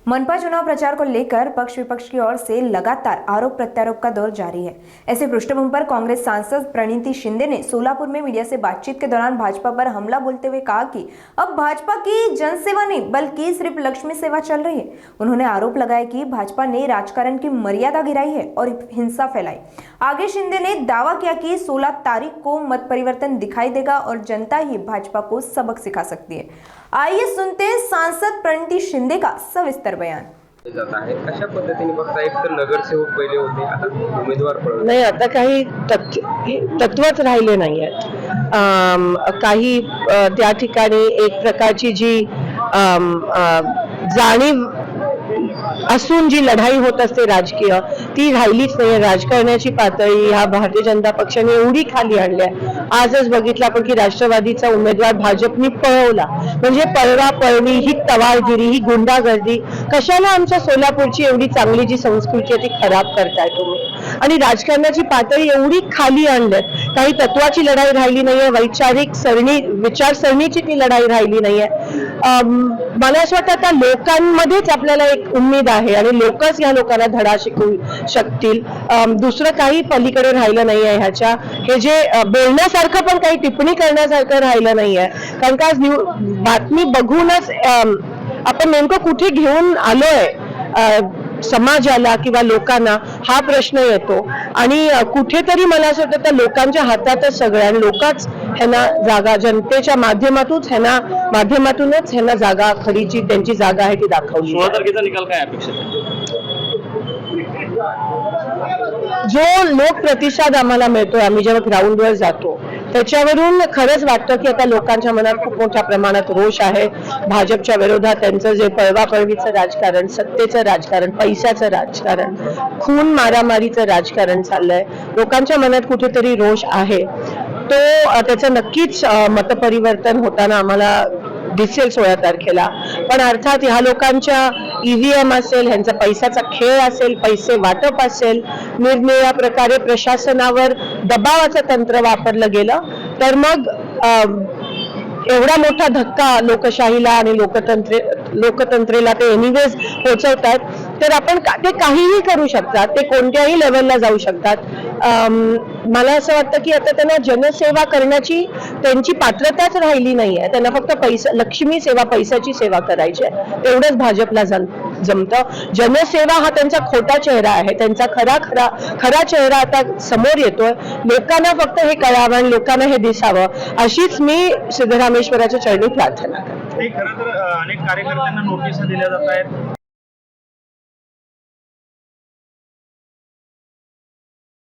मनपा चुनाव प्रचार को लेकर पक्ष विपक्ष की ओर से लगातार आरोप प्रत्यारोप का दौर जारी है। ऐसे पृष्ठभूमि पर कांग्रेस सांसद प्रणीति शिंदे ने सोलापुर में मीडिया से बातचीत के दौरान भाजपा पर हमला बोलते हुए कहा कि अब भाजपा की जनसेवा नहीं बल्कि सिर्फ लक्ष्मी सेवा चल रही है। उन्होंने आरोप लगाया कि भाजपा ने राजकारण की मर्यादा गिराई है और हिंसा फैलाई। आगे शिंदे ने दावा किया कि 16 तारीख को मत परिवर्तन दिखाई देगा और जनता ही भाजपा को सबक सिखा सकती है। आइए सुनते हैं सांसद प्रणीति शिंदे का सविस्तर बयान। जाता है कशा पद्धतीने बघता, एक तर नगरसेवक पहिले होते, आता उमेदवार पडले नाही, आता काही तत्वच राहिले नाही आहेत। काही त्या ठिकाणी एक प्रकारची जी जाणीव असून जी लढाई होत असते राजकीय, ती राहिलीच नाही। राजकारणाची पातळी ह्या भारतीय जनता पक्षाने एवढी खाली आणली आहे। आजच बघितलं आपण की राष्ट्रवादीचा उमेदवार भाजपने पळवला, म्हणजे पळवा पळवी ही तवारगिरी, ही गुंडागर्दी कशाला आमच्या सोलापूरची एवढी चांगली जी संस्कृती आहे ती खराब करताय तुम्ही। आणि राजकारणाची पातळी एवढी खाली आणल्यात, काही तत्वाची लढाई राहिली नाहीये, वैचारिक विचारसरणीची ती लढाई राहिली नाहीये। मला असं वाटतं आता लोकांमध्येच आपल्याला एक उम्मीद आहे आणि लोकच या लोकांना धडा शिकवू शकतील। दुसरं काही पलीकडे राहिलं नाहीये ह्याच्या। हे जे बोलण्यासारखं पण काही टिप्पणी करण्यासारखं राहिलं नाहीये, कारण का बातमी बघूनच आपण नेमकं कुठे घेऊन आलोय समाजाला किंवा लोकांना हा प्रश्न येतो। आणि कुठेतरी मला असं वाटतं त्या लोकांच्या हातातच सगळं, आणि लोकच ह्यांना जागा, जनतेच्या माध्यमातूनच ह्यांना जागा, खरीची त्यांची जागा आहे ती दाखवली। 16 तारखेचा निकाल काय अपेक्षित आहे? जो लोक प्रतिसाद आम्हाला मिळतोय, आम्ही जेव्हा ग्राउंडवर जातो त्याच्यावरून खरंच वाटतं की आता लोकांच्या मनात खूप मोठ्या प्रमाणात रोष आहे भाजपच्या विरोधात। त्यांचं जे पळवापळवीचं राजकारण, सत्तेचं राजकारण, पैशाचं राजकारण, खून मारामारीचं राजकारण चाललंय, लोकांच्या मनात कुठेतरी रोष आहे। तो त्याचं नक्कीच मतपरिवर्तन होताना आम्हाला दिसेल 16 तारखेला। पण अर्थात ह्या लोकांच्या ईव्हीएम असेल, ह्यांचा पैशाचा खेळ असेल, पैसे वाटप असेल, निरनिराळ्या प्रकारे प्रशासनावर दबावाचं तंत्र वापरलं गेलं तर मग एवढा मोठा धक्का लोकशाहीला आणि लोकतंत्रेला ते एनिवेज पोहोचवतात, तर आपण ते काहीही करू शकतात, ते कोणत्याही लेवलला जाऊ शकतात। मला असं वाटतं की आता त्यांना जनसेवा करण्याची त्यांची पात्रताच राहिली नाहीये। त्यांना फक्त लक्ष्मी सेवा, पैशाची सेवा करायची आहे, एवढंच भाजपला जमतं। जनसेवा हा त्यांचा खोटा चेहरा आहे, त्यांचा खरा चेहरा आता समोर येतोय। लोकांना फक्त हे कळावं आणि लोकांना हे दिसावं, अशीच मी सिद्धरामेश्वराच्या चरणी प्रार्थना करते। खरं तर अनेक कार्यकर्त्यांना नोटीस दिल्या जात आहेत।